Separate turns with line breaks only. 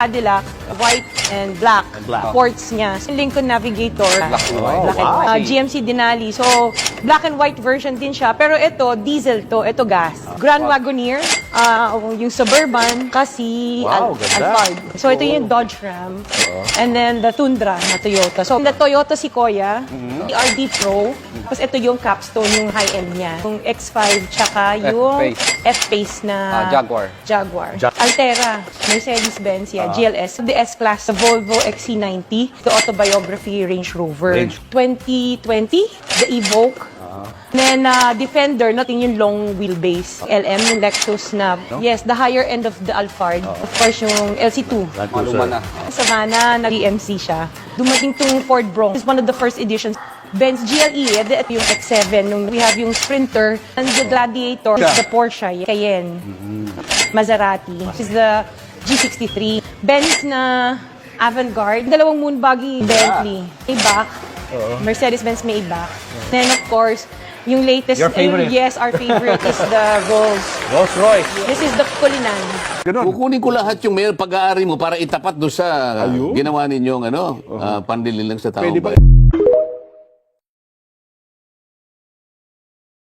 Cadillac, white and black. Ports niya. Lincoln Navigator, black and white. GMC Denali. So, black and white version din siya. Pero ito, diesel to. Ito gas. Grand Wagoneer, yung Suburban, kasi Alphard. So, ito yung Dodge Ram. And then, the Tundra na Toyota. So, the Toyota Sequoia, RD Pro. Tapos ito yung capstone, yung high-end niya. Yung X5, tsaka yung F-Pace na Jaguar. Altera, Mercedes-Benz, GLS. The S-Class, the Volvo XC90, the Autobiography Range Rover. 2020, the Evoque. Then, Defender, natin yung long wheelbase. LM, yung Lexus na, yes, the higher end of the Alphard. Of course, yung LC2. Savannah, nag-EMC siya. Dumating tong Ford Bronx. It's one of the first editions. Benz GLE, ito yung X7. We have yung Sprinter, and the Gladiator, the Porsche, Cayenne, Maserati. This is the G63. Benz na Avantgarde, dalawang moon buggy, Bentley, Maybach, Mercedes-Benz Maybach. Then of course, yung latest,
your favorite?
Yes, our favorite is the
Rolls Royce.
This is the Kulinan.
Kukunin ko lahat yung pag-aari mo para itapat doon sa ginawa ninyong pandili lang sa tao.